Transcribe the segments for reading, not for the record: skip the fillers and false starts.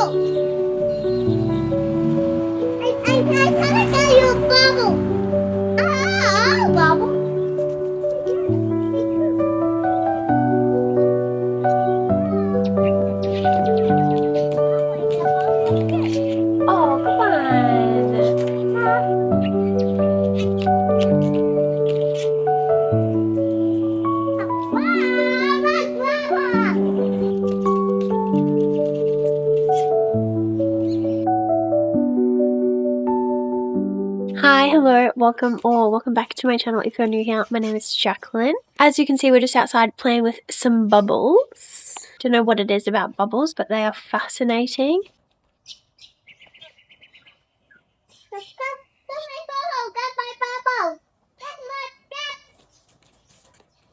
I tell you a bubble. Bubble. Oh, come on. Hi, hello, welcome back to my channel if you're new here. My name is Jacklenn. As you can see, we're just outside playing with some bubbles. Don't know what it is about bubbles, but they are fascinating.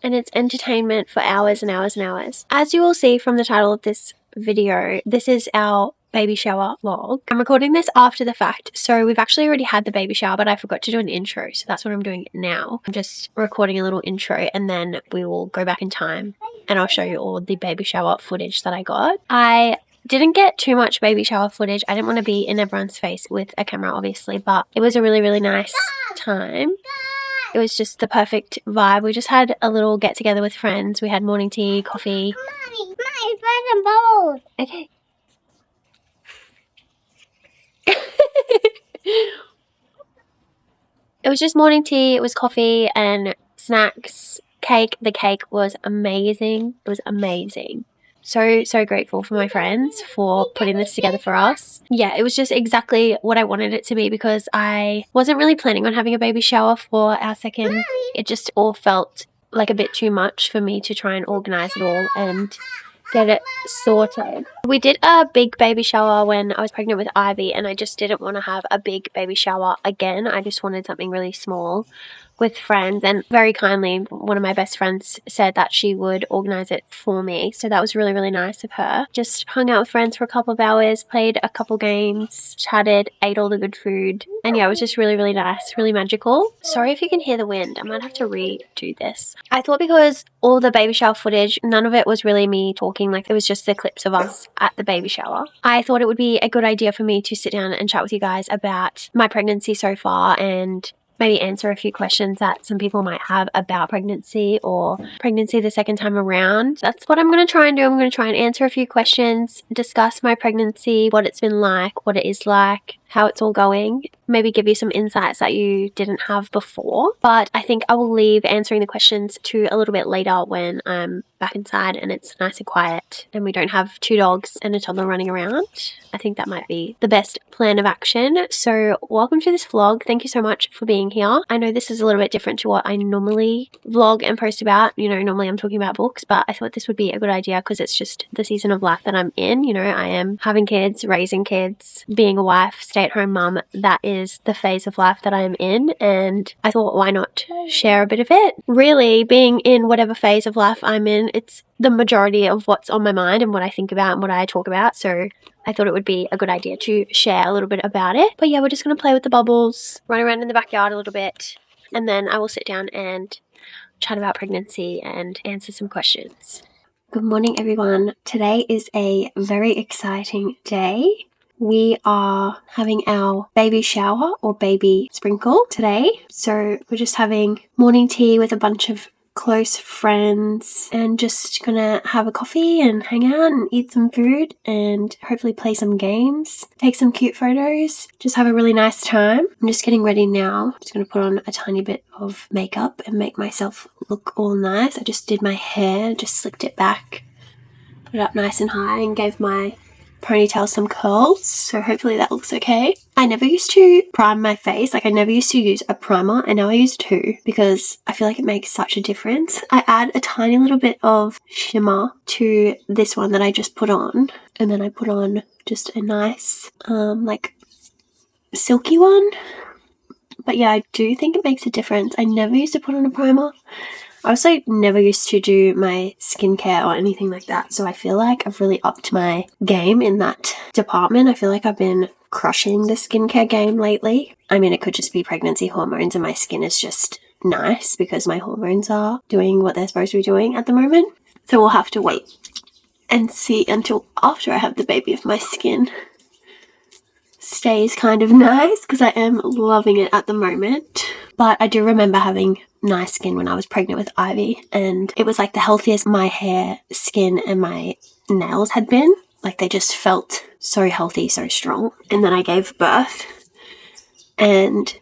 And it's entertainment for hours and hours and hours. As you will see from the title of this video, this is our baby shower vlog. I'm recording this after the fact, so we've actually already had the baby shower, but I forgot to do an intro, so that's what I'm doing now. I'm just recording a little intro and then we will go back in time and I'll show you all the baby shower footage that I got. I didn't get too much baby shower footage. I didn't want to be in everyone's face with a camera, obviously, but it was a really nice time. It was just the perfect vibe. We just had a little get together with friends. We had morning tea, coffee. Mommy, some bubbles. Okay. It was just morning tea, it was coffee and snacks, cake. The cake was amazing. It was amazing. So grateful for my friends for putting this together for us. Yeah, it was just exactly what I wanted it to be because I wasn't really planning on having a baby shower for our second. It just all felt like a bit too much for me to try and organize it all and get it sorted. We did a big baby shower when I was pregnant with Ivy and I just didn't want to have a big baby shower again. I just wanted something really small with friends, and very kindly one of my best friends said that she would organize it for me, so that was really nice of her. Just hung out with friends for a couple of hours, played a couple games, chatted, ate all the good food, and yeah, it was just really nice, really magical. Sorry if you can hear the wind, I might have to redo this. I thought because all the baby shower footage, none of it was really me talking, like it was just the clips of us at the baby shower. I thought it would be a good idea for me to sit down and chat with you guys about my pregnancy so far and maybe answer a few questions that some people might have about pregnancy or pregnancy the second time around. That's what I'm going to try and do. I'm going to try and answer a few questions, discuss my pregnancy, what it's been like, what it is like, how it's all going, maybe give you some insights that you didn't have before. But I think I will leave answering the questions to a little bit later when I'm back inside and it's nice and quiet and we don't have two dogs and a toddler running around. I think that might be the best plan of action. So welcome to this vlog. Thank you so much for being here. I know this is a little bit different to what I normally vlog and post about. You know, normally I'm talking about books, but I thought this would be a good idea because it's just the season of life that I'm in. You know, I am having kids, raising kids, being a wife, stay-at-home mum. That is the phase of life that I am in, and I thought, why not share a bit of it? Really, being in whatever phase of life I'm in, it's the majority of what's on my mind and what I think about and what I talk about, so I thought it would be a good idea to share a little bit about it. But yeah, we're just going to play with the bubbles, run around in the backyard a little bit, and then I will sit down and chat about pregnancy and answer some questions. Good morning, everyone. Today is a very exciting day. We are having our baby shower or baby sprinkle today. So we're just having morning tea with a bunch of close friends and just gonna have a coffee and hang out and eat some food and hopefully play some games, take some cute photos, just have a really nice time. I'm just getting ready now. Just gonna put on a tiny bit of makeup and make myself look all nice. I just did my hair, just slicked it back, put it up nice and high and gave my ponytail some curls, so hopefully that looks okay. I never used to prime my face, like I never used to use a primer, and now I use two because I feel like it makes such a difference. I add a tiny little bit of shimmer to this one that I just put on, and then I put on just a nice like silky one. But yeah, I do think it makes a difference. I never used to put on a primer. I also never used to do my skincare or anything like that, so I feel like I've really upped my game in that department. I feel like I've been crushing the skincare game lately. I mean, it could just be pregnancy hormones and my skin is just nice because my hormones are doing what they're supposed to be doing at the moment. So we'll have to wait and see until after I have the baby if my skin stays kind of nice, because I am loving it at the moment. But I do remember having nice skin when I was pregnant with Ivy, and it was like the healthiest my hair, skin and my nails had been. Like they just felt so healthy, so strong. And then I gave birth and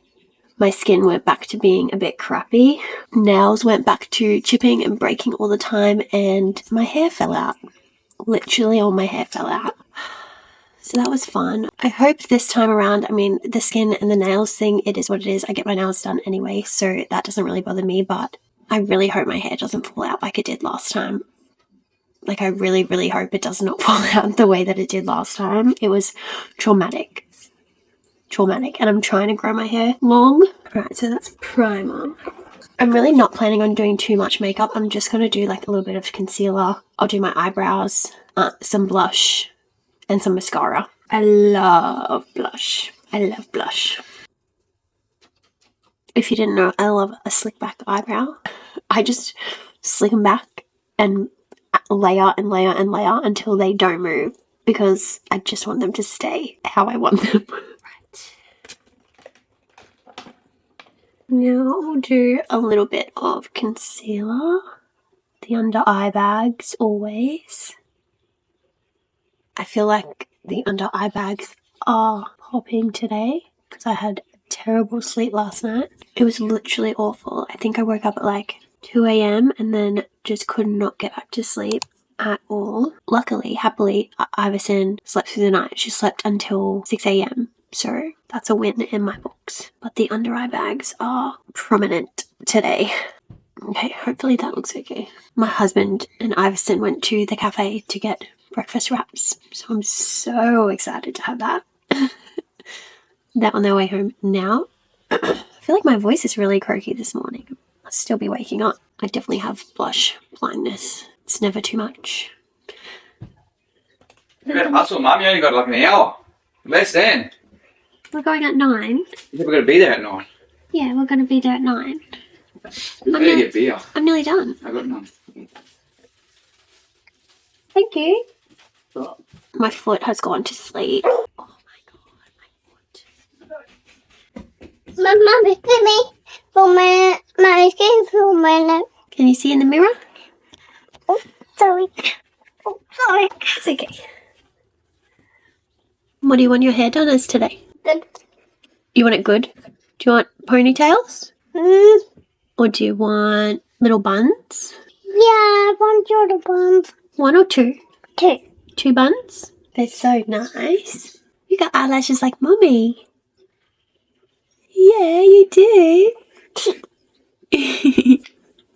my skin went back to being a bit crappy. Nails went back to chipping and breaking all the time, and my hair fell out. Literally all my hair fell out. So that was fun. I hope this time around, I mean, the skin and the nails thing, it is what it is. I get my nails done anyway, so that doesn't really bother me, but I really hope my hair doesn't fall out like it did last time. Like, I really, really hope it does not fall out the way that it did last time. It was traumatic. Traumatic. And I'm trying to grow my hair long. Right, so that's primer. I'm really not planning on doing too much makeup. I'm just going to do like a little bit of concealer. I'll do my eyebrows, some blush, and some mascara. I love blush. I love blush. If you didn't know, I love a slick back eyebrow. I just slick them back and layer and layer and layer until they don't move, because I just want them to stay how I want them. Right. Now I'll do a little bit of concealer. The under eye bags always. I feel like the under eye bags are popping today because I had a terrible sleep last night. It was literally awful. I think I woke up at like 2 a.m. and then just could not get back to sleep at all. Luckily, happily, Iverson slept through the night. She slept until 6 a.m. So that's a win in my books. But the under eye bags are prominent today. Okay, hopefully that looks okay. My husband and Iverson went to the cafe to get breakfast wraps, so I'm so excited to have that. They're on their way home now. I feel like my voice is really croaky this morning. I'll still be waking up. I definitely have blush blindness. It's never too much. You better hustle, Mum. You only got like an hour. Less than. We're going at 9. You said we're going to be there at 9. Yeah, we're going to be there at 9. You better get beer. I'm nearly done. I got none. Thank you. My foot has gone to sleep. Oh my god, my foot. Mama, see me for my skin for my. Can you see in the mirror? Oh, sorry. Oh, sorry. It's okay. What do you want your hair done as today? Good. You want it good? Do you want ponytails? Or do you want little buns? Yeah, I want your buns. 1 or 2? 2. 2 buns? They're so nice. You got eyelashes like Mummy. Yeah, you do.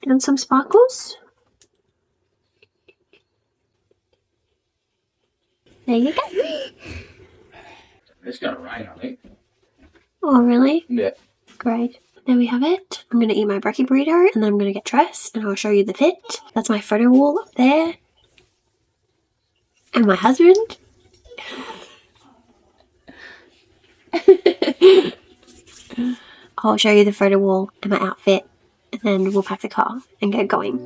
And some sparkles? There you go. It's going to rain, I think. Oh, really? Yeah. Great. There we have it. I'm going to eat my brekkie burrito and then I'm going to get dressed and I'll show you the fit. That's my photo wall up there. And my husband. I'll show you the photo wall and my outfit and then we'll pack the car and get going.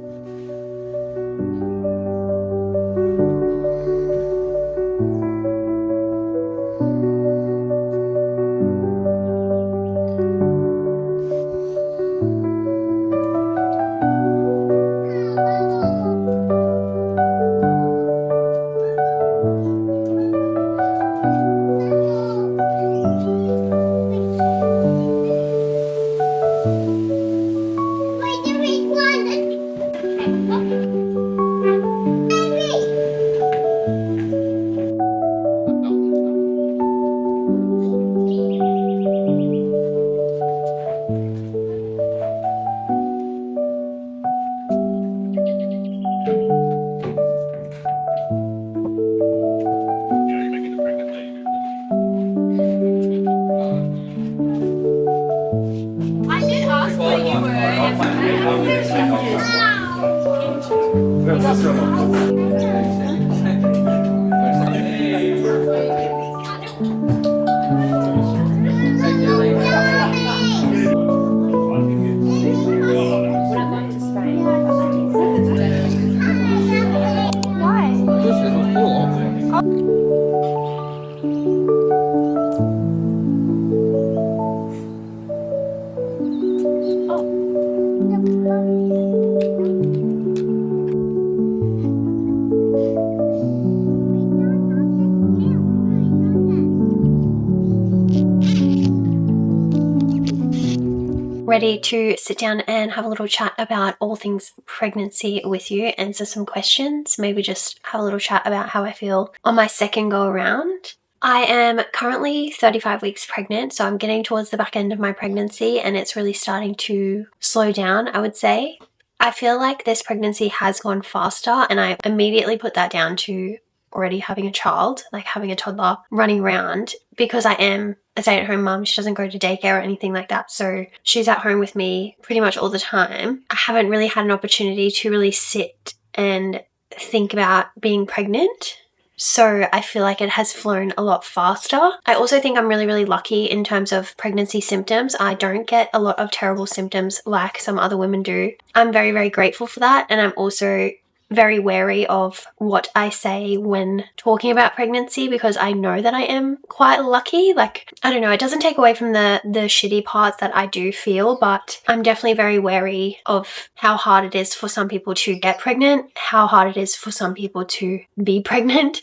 ready to sit down and have a little chat about all things pregnancy with you, answer some questions, maybe just have a little chat about how I feel on my second go around. I am currently 35 weeks pregnant, so I'm getting towards the back end of my pregnancy and it's really starting to slow down, I would say. I feel like this pregnancy has gone faster, and I immediately put that down to already having a child, like having a toddler running around, because I am a stay-at-home mum. She doesn't go to daycare or anything like that, so she's at home with me pretty much all the time. I haven't really had an opportunity to really sit and think about being pregnant, so I feel like it has flown a lot faster. I also think I'm really, really lucky in terms of pregnancy symptoms. I don't get a lot of terrible symptoms like some other women do. I'm very, very grateful for that, and I'm also very wary of what I say when talking about pregnancy, because I know that I am quite lucky. Like, I don't know, it doesn't take away from the shitty parts that I do feel, but I'm definitely very wary of how hard it is for some people to get pregnant, how hard it is for some people to be pregnant.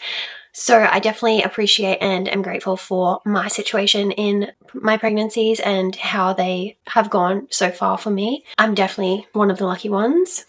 So I definitely appreciate and am grateful for my situation in my pregnancies and how they have gone so far for me. I'm definitely one of the lucky ones.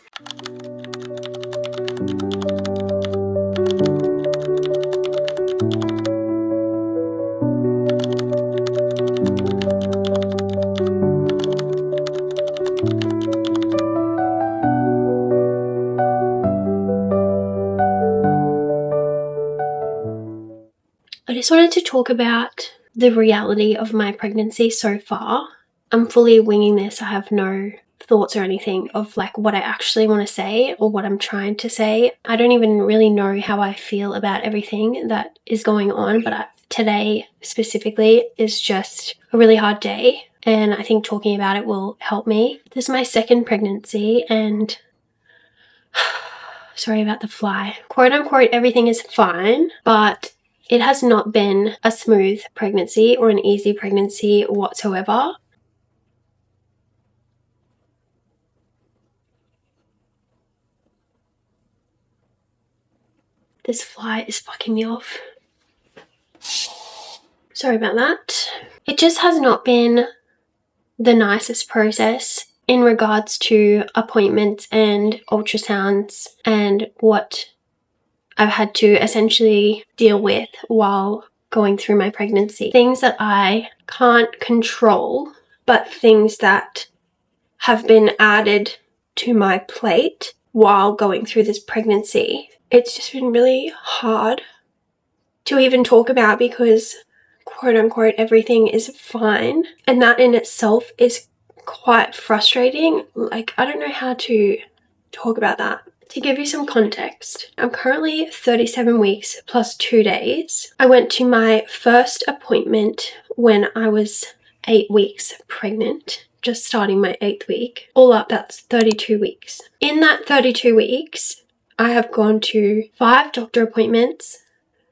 I just wanted to talk about the reality of my pregnancy so far. I'm fully winging this. I have no thoughts or anything of like what I actually want to say or what I'm trying to say. I don't even really know how I feel about everything that is going on, but today specifically is just a really hard day, and I think talking about it will help me. This is my second pregnancy, and sorry about the fly. Quote unquote, everything is fine, but it has not been a smooth pregnancy or an easy pregnancy whatsoever. This fly is fucking me off. Sorry about that. It just has not been the nicest process in regards to appointments and ultrasounds and what I've had to essentially deal with while going through my pregnancy. Things that I can't control, but things that have been added to my plate while going through this pregnancy. It's just been really hard to even talk about because quote unquote everything is fine, and that in itself is quite frustrating. Like, I don't know how to talk about that. To give you some context, I'm currently 37 weeks plus 2 days. I went to my first appointment when I was 8 weeks pregnant, just starting my 8th week. All up, that's 32 weeks. In that 32 weeks, I have gone to 5 doctor appointments,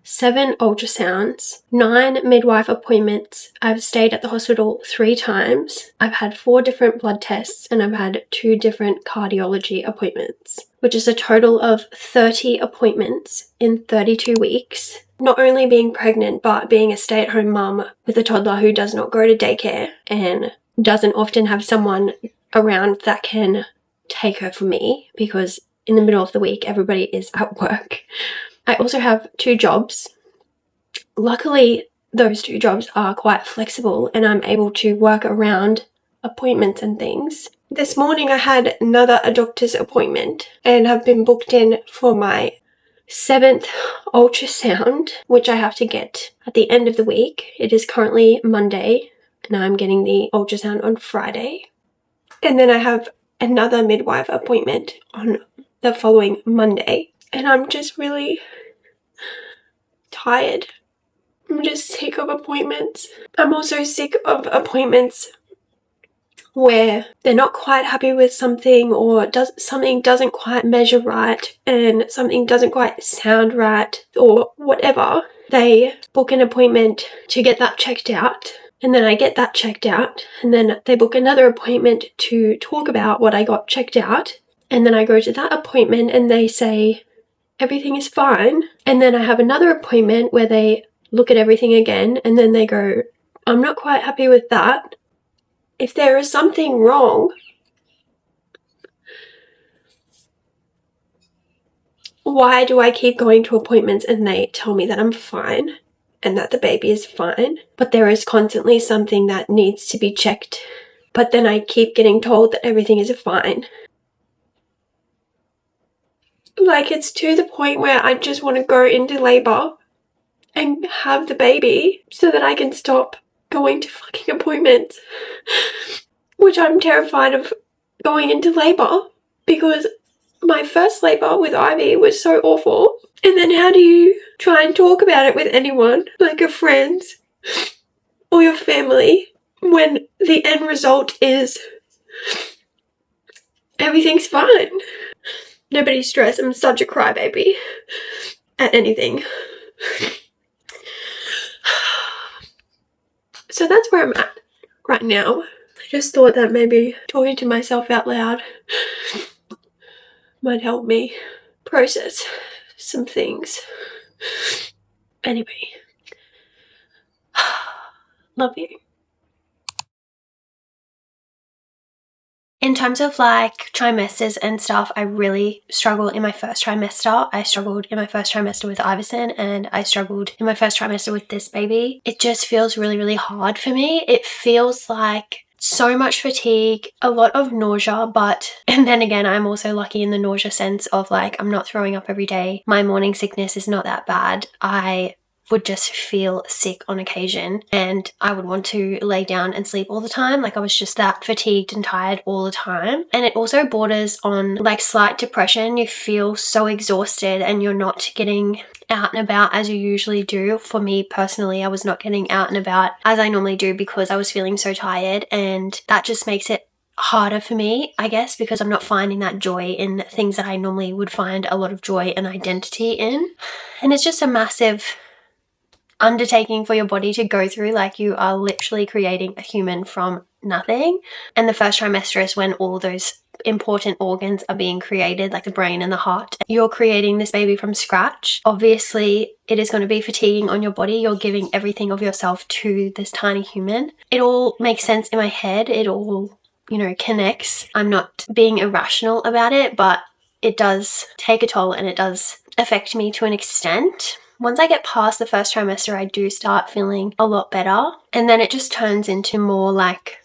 7 ultrasounds, 9 midwife appointments. I've stayed at the hospital 3 times. I've had 4 different blood tests, and I've had 2 different cardiology appointments, which is a total of 30 appointments in 32 weeks. Not only being pregnant, but being a stay-at-home mum with a toddler who does not go to daycare and doesn't often have someone around that can take her for me, because in the middle of the week, everybody is at work. I also have 2 jobs. Luckily, those 2 jobs are quite flexible and I'm able to work around appointments and things. This morning I had a doctor's appointment and have been booked in for my 7th ultrasound, which I have to get at the end of the week. It is currently Monday and I'm getting the ultrasound on Friday. And then I have another midwife appointment on the following Monday. And I'm just really tired. I'm just sick of appointments. I'm also sick of appointments where they're not quite happy with something, or something doesn't quite measure right and something doesn't quite sound right or whatever. They book an appointment to get that checked out, and then I get that checked out, and then they book another appointment to talk about what I got checked out, and then I go to that appointment and they say everything is fine, and then I have another appointment where they look at everything again and then they go, I'm not quite happy with that. if there is something wrong, why do I keep going to appointments and they tell me that I'm fine and that the baby is fine, but there is constantly something that needs to be checked, but then I keep getting told that everything is fine. Like, it's to the point where I just want to go into labor and have the baby so that I can stop going to fucking appointments, which I'm terrified of going into labor because my first labor with Ivy was so awful. And then how do you try and talk about it with anyone, like your friends or your family, when the end result is everything's fine? Nobody's stressed. I'm such a crybaby at anything. So that's where I'm at right now. I just thought that maybe talking to myself out loud might help me process some things. Anyway, love you. In terms of like trimesters and stuff, I really struggle in my first trimester. I struggled in my first trimester with Iverson, and I struggled in my first trimester with this baby. It just feels really, really hard for me. It feels like so much fatigue, a lot of nausea, and then again, I'm also lucky in the nausea sense of like, I'm not throwing up every day. My morning sickness is not that bad. I would just feel sick on occasion and I would want to lay down and sleep all the time. Like, I was just that fatigued and tired all the time. And it also borders on like slight depression. You feel so exhausted and you're not getting out and about as you usually do. For me personally, I was not getting out and about as I normally do because I was feeling so tired, and that just makes it harder for me, I guess, because I'm not finding that joy in things that I normally would find a lot of joy and identity in. And it's just a massive undertaking for your body to go through. Like, you are literally creating a human from nothing. And the first trimester is when all those important organs are being created, like the brain and the heart. You're creating this baby from scratch. Obviously, it is going to be fatiguing on your body. You're giving everything of yourself to this tiny human. It all makes sense in my head. It all, connects. I'm not being irrational about it, but it does take a toll and it does affect me to an extent. Once I get past the first trimester, I do start feeling a lot better. And then it just turns into more like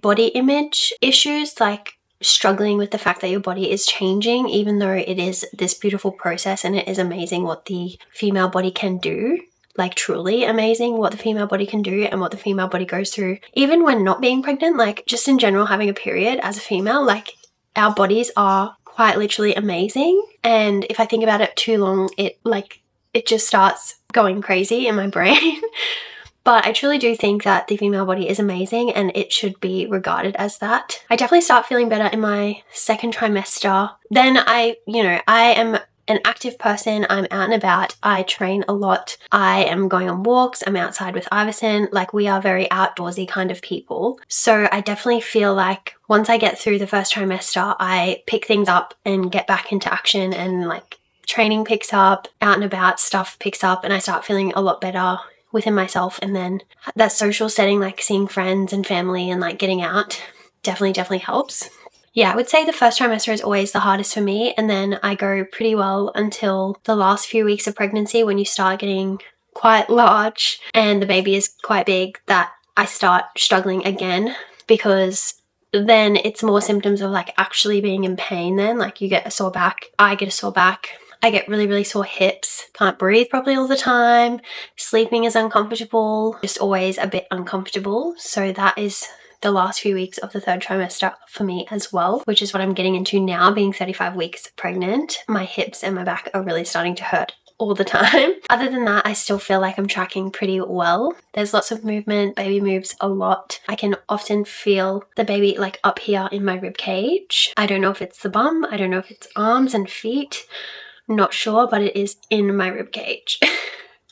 body image issues, like struggling with the fact that your body is changing, even though it is this beautiful process and it is amazing what the female body can do. Like, truly amazing what the female body can do and what the female body goes through. Even when not being pregnant, like just in general having a period as a female, like our bodies are quite literally amazing. And if I think about it too long, it just starts going crazy in my brain. But I truly do think that the female body is amazing and it should be regarded as that. I definitely start feeling better in my second trimester. Then I am an active person. I'm out and about. I train a lot. I am going on walks. I'm outside with Iverson. Like, we are very outdoorsy kind of people. So I definitely feel like once I get through the first trimester, I pick things up and get back into action, and like training picks up, out and about stuff picks up, and I start feeling a lot better within myself. And then that social setting, like seeing friends and family and like getting out, definitely helps. Yeah, I would say the first trimester is always the hardest for me, and then I go pretty well until the last few weeks of pregnancy, when you start getting quite large and the baby is quite big, that I start struggling again, because then it's more symptoms of like actually being in pain. Then like you get a sore back, I get a sore back, I get really sore hips, can't breathe properly all the time, sleeping is uncomfortable, just always a bit uncomfortable. So that is the last few weeks of the third trimester for me as well, which is what I'm getting into now, being 35 weeks pregnant. My hips and my back are really starting to hurt all the time. Other than that, I still feel like I'm tracking pretty well. There's lots of movement, baby moves a lot. I can often feel the baby like up here in my rib cage. I don't know if it's the bum, I don't know if it's arms and feet, not sure, but it is in my rib cage.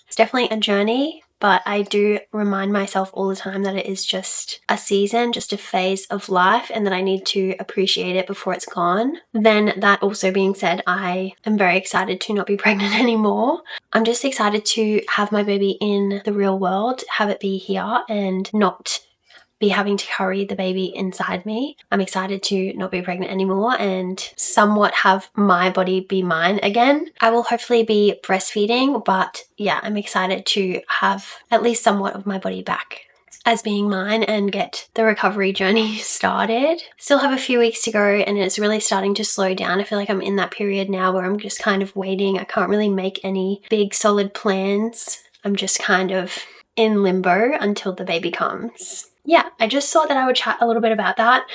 It's definitely a journey, but I do remind myself all the time that it is just a season, just a phase of life, and that I need to appreciate it before it's gone. Then, that also being said, I am very excited to not be pregnant anymore. I'm just excited to have my baby in the real world, have it be here and not be having to carry the baby inside me. I'm excited to not be pregnant anymore and somewhat have my body be mine again. I will hopefully be breastfeeding, but yeah, I'm excited to have at least somewhat of my body back as being mine and get the recovery journey started. Still have a few weeks to go and it's really starting to slow down. I feel like I'm in that period now where I'm just kind of waiting. I can't really make any big solid plans. I'm just kind of in limbo until the baby comes. Yeah, I just thought that I would chat a little bit about that.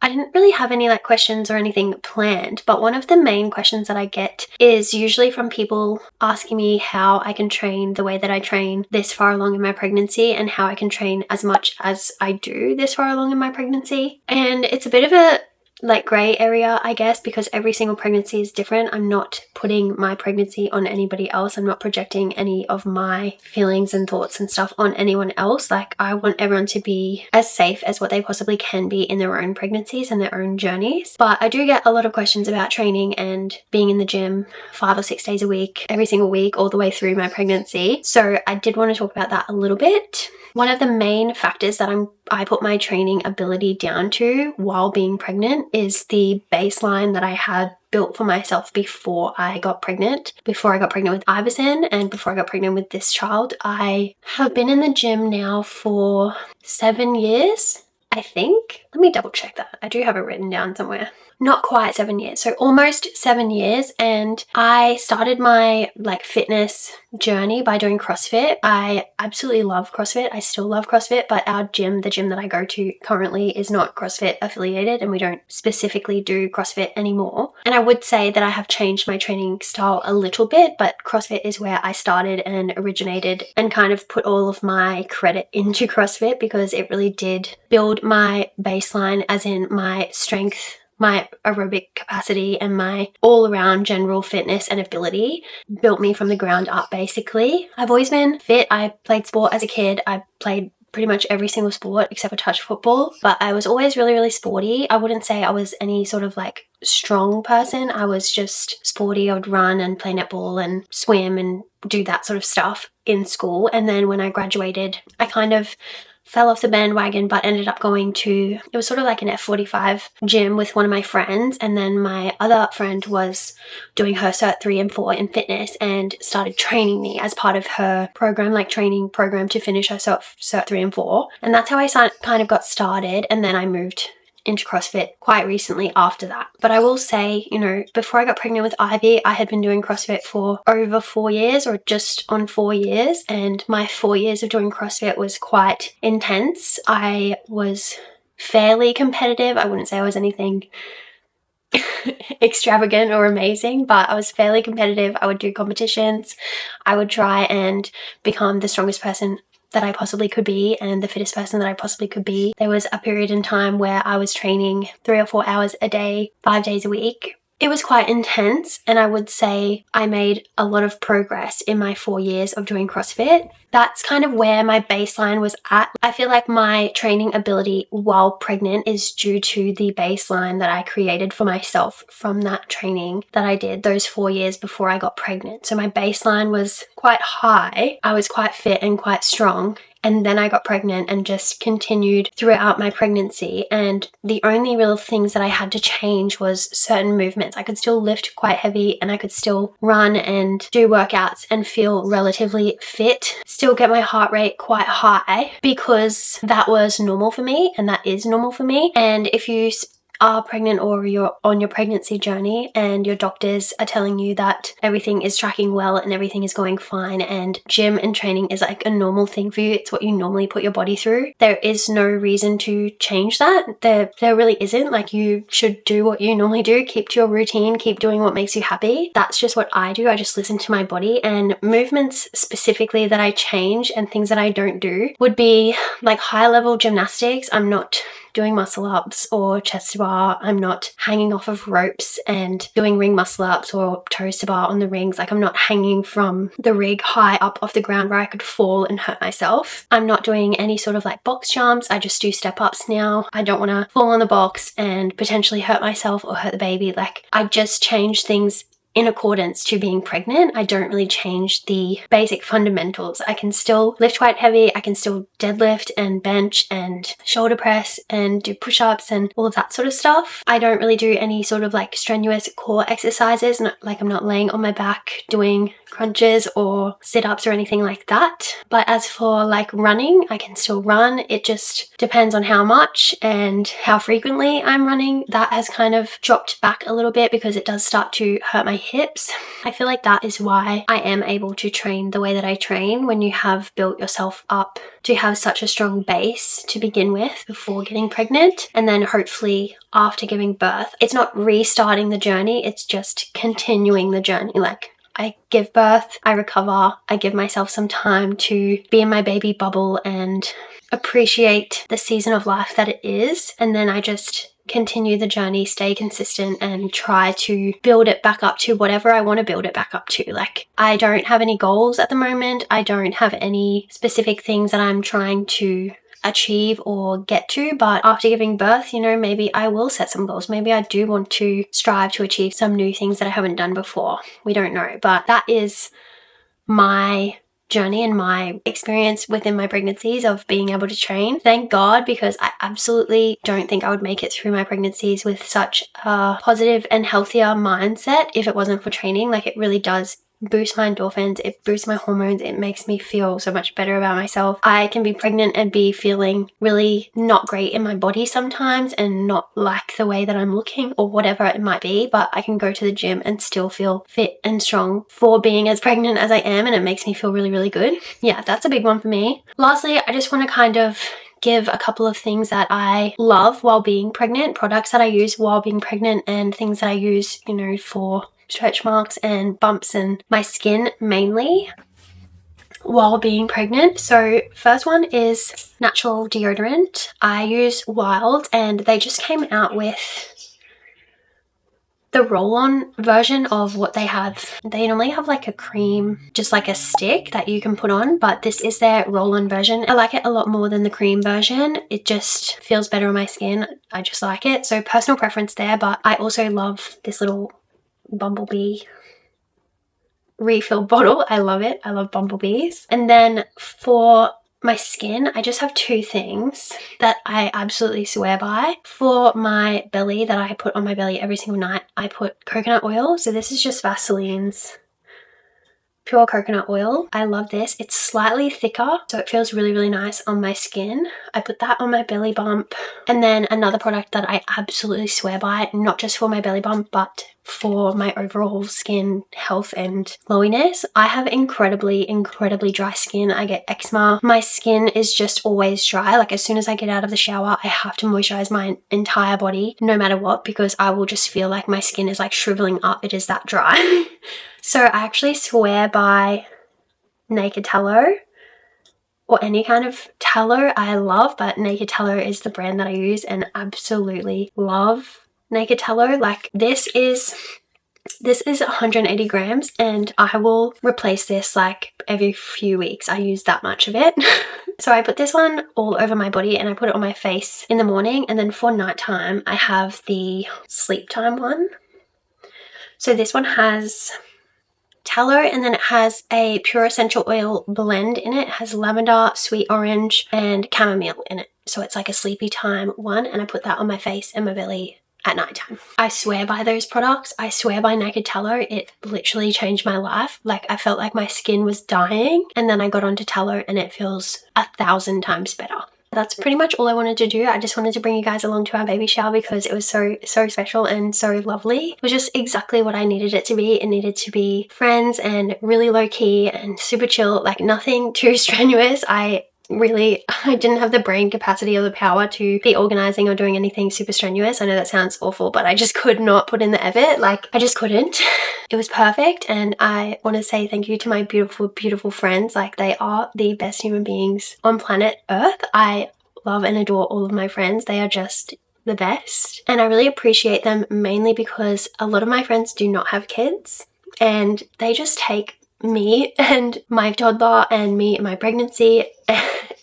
I didn't really have any questions or anything planned, but one of the main questions that I get is usually from people asking me how I can train the way that I train this far along in my pregnancy and how I can train as much as I do this far along in my pregnancy. And it's a bit of a grey area, I guess, because every single pregnancy is different. I'm not putting my pregnancy on anybody else. I'm not projecting any of my feelings and thoughts and stuff on anyone else. I want everyone to be as safe as what they possibly can be in their own pregnancies and their own journeys. But I do get a lot of questions about training and being in the gym 5 or 6 days a week, every single week, all the way through my pregnancy. So I did want to talk about that a little bit. One of the main factors that I put my training ability down to while being pregnant is the baseline that I had built for myself before I got pregnant. Before I got pregnant with Iverson and before I got pregnant with this child, I have been in the gym now for 7 years, I think. Let me double check that. I do have it written down somewhere. Not quite 7 years, so almost 7 years. And I started my fitness journey by doing CrossFit. I absolutely love CrossFit. I still love CrossFit, but our gym, the gym that I go to currently, is not CrossFit affiliated and we don't specifically do CrossFit anymore. And I would say that I have changed my training style a little bit, but CrossFit is where I started and originated and kind of put all of my credit into CrossFit because it really did build my baseline, as in my strength, my aerobic capacity and my all-around general fitness and ability. Built me from the ground up, basically. I've always been fit. I played sport as a kid. I played pretty much every single sport except for touch football, but I was always really, really sporty. I wouldn't say I was any sort of strong person. I was just sporty. I would run and play netball and swim and do that sort of stuff in school. And then when I graduated, I kind of fell off the bandwagon, but ended up going to, it was sort of like an F45 gym with one of my friends. And then my other friend was doing her Cert 3 and 4 in fitness and started training me as part of her program, training program to finish her Cert 3 and 4. And that's how I kind of got started. And then I moved into CrossFit quite recently after that. But I will say, before I got pregnant with Ivy, I had been doing CrossFit for over 4 years or just on 4 years. And my 4 years of doing CrossFit was quite intense. I was fairly competitive. I wouldn't say I was anything extravagant or amazing, but I was fairly competitive. I would do competitions. I would try and become the strongest person that I possibly could be and the fittest person that I possibly could be. There was a period in time where I was training 3 or 4 hours a day, 5 days a week. It was quite intense, and I would say I made a lot of progress in my 4 years of doing CrossFit. That's kind of where my baseline was at. I feel like my training ability while pregnant is due to the baseline that I created for myself from that training that I did those 4 years before I got pregnant. So my baseline was quite high. I was quite fit and quite strong. And then I got pregnant and just continued throughout my pregnancy. And the only real things that I had to change was certain movements. I could still lift quite heavy and I could still run and do workouts and feel relatively fit, still get my heart rate quite high because that was normal for me and that is normal for me. And if you are pregnant or you're on your pregnancy journey and your doctors are telling you that everything is tracking well and everything is going fine and gym and training is a normal thing for you, it's what you normally put your body through, there is no reason to change that. There really isn't. You should do what you normally do, keep to your routine, keep doing what makes you happy. That's just what I do. I just listen to my body, and movements specifically that I change and things that I don't do would be high level gymnastics. I'm not doing muscle ups or chest to bar. I'm not hanging off of ropes and doing ring muscle ups or toes to bar on the rings. I'm not hanging from the rig high up off the ground where I could fall and hurt myself. I'm not doing any sort of box jumps. I just do step ups now. I don't want to fall on the box and potentially hurt myself or hurt the baby. I just change things in accordance to being pregnant. I don't really change the basic fundamentals. I can still lift quite heavy, I can still deadlift and bench and shoulder press and do push-ups and all of that sort of stuff. I don't really do any sort of like strenuous core exercises, like I'm not laying on my back doing crunches or sit-ups or anything like that. But as for like running, I can still run. It just depends on how much and how frequently I'm running. That has kind of dropped back a little bit because it does start to hurt my hips. I feel like that is why I am able to train the way that I train when you have built yourself up to have such a strong base to begin with before getting pregnant, and then hopefully after giving birth, it's not restarting the journey, it's just continuing the journey. Like, I give birth, I recover, I give myself some time to be in my baby bubble and appreciate the season of life that it is, and then I just continue the journey, stay consistent, and try to build it back up to whatever I want to build it back up to. Like, I don't have any goals at the moment. I don't have any specific things that I'm trying to achieve or get to, but after giving birth, you know, maybe I will set some goals. Maybe I do want to strive to achieve some new things that I haven't done before. We don't know, but that is my journey and my experience within my pregnancies of being able to train. Thank God, because I absolutely don't think I would make it through my pregnancies with such a positive and healthier mindset if it wasn't for training. Like, it really does boost my endorphins, it boosts my hormones, it makes me feel so much better about myself. I can be pregnant and be feeling really not great in my body sometimes and not like the way that I'm looking or whatever it might be, but I can go to the gym and still feel fit and strong for being as pregnant as I am, and it makes me feel really, really good. Yeah, that's a big one for me. Lastly, I just want to kind of give a couple of things that I love while being pregnant, products that I use while being pregnant, and things that I use, you know, for stretch marks and bumps and my skin mainly while being pregnant. So first one is natural deodorant. I use Wild, and they just came out with the roll-on version of what they have. They normally have like a cream, just like a stick that you can put on, but this is their roll-on version. I like it a lot more than the cream version. It just feels better on my skin. I just like it. So personal preference there, but I also love this little bumblebee refill bottle. I love it. I love bumblebees. And then for my skin, I just have two things that I absolutely swear by. For my belly, that I put on my belly every single night, I put coconut oil. So this is just Vaseline's pure coconut oil. I love this. It's slightly thicker, so it feels really, really nice on my skin. I put that on my belly bump. And then another product that I absolutely swear by, not just for my belly bump, but for my overall skin health and glowiness. I have incredibly, incredibly dry skin. I get eczema. My skin is just always dry. Like, as soon as I get out of the shower, I have to moisturize my entire body no matter what, because I will just feel like my skin is like shriveling up. It is that dry. So I actually swear by Naked Tallow, or any kind of tallow I love, but Naked Tallow is the brand that I use, and absolutely love Naked Tallow. Like, this is 180 grams, and I will replace this like every few weeks. I use that much of it. So I put this one all over my body, and I put it on my face in the morning, and then for nighttime I have the sleep time one. So this one has tallow, and then it has a pure essential oil blend in it. It has lavender, sweet orange, and chamomile in it. So it's like a sleepy time one, and I put that on my face and my belly at nighttime. I swear by those products. I swear by Naked Tallow. It literally changed my life. Like, I felt like my skin was dying, and then I got onto tallow and it feels 1,000 times better. That's pretty much all I wanted to do. I just wanted to bring you guys along to our baby shower because it was so special and so lovely. It was just exactly what I needed it to be. It needed to be friends and really low key and super chill, like nothing too strenuous. I didn't have the brain capacity or the power to be organizing or doing anything super strenuous. I know that sounds awful, but I just could not put in the effort. Like, I just couldn't. It was perfect, and I want to say thank you to my beautiful, beautiful friends. Like, they are the best human beings on planet Earth. I love and adore all of my friends. They are just the best, and I really appreciate them, mainly because a lot of my friends do not have kids, and they just take me and my toddler and me and my pregnancy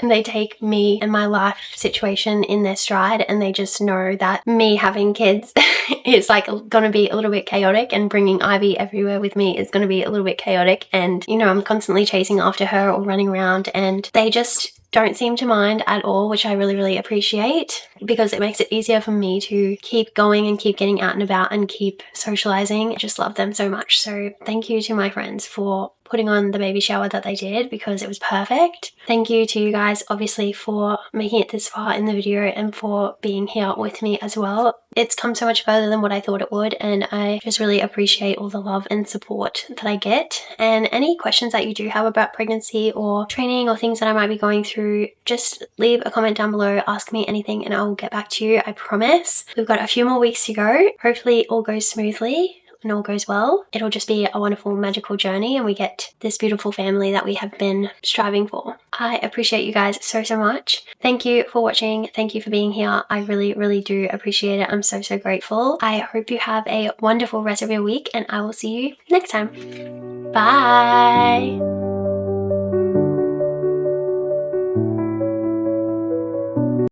and they take me and my life situation in their stride, and they just know that me having kids is like gonna be a little bit chaotic, and bringing Ivy everywhere with me is gonna be a little bit chaotic, and you know, I'm constantly chasing after her or running around, and they just don't seem to mind at all, which I really, really appreciate, because it makes it easier for me to keep going and keep getting out and about and keep socializing. I just love them so much. So thank you to my friends for putting on the baby shower that they did, because it was perfect. Thank you to you guys, obviously, for making it this far in the video and for being here with me as well. It's come so much further than what I thought it would, and I just really appreciate all the love and support that I get. And any questions that you do have about pregnancy or training or things that I might be going through, just leave a comment down below, ask me anything, and I will get back to you, I promise. We've got a few more weeks to go. Hopefully all goes smoothly and all goes well. It'll just be a wonderful, magical journey, and we get this beautiful family that we have been striving for. I appreciate you guys so, so much. Thank you for watching. Thank you for being here. I really, really do appreciate it. I'm so, so grateful. I hope you have a wonderful rest of your week, and I will see you next time. Bye.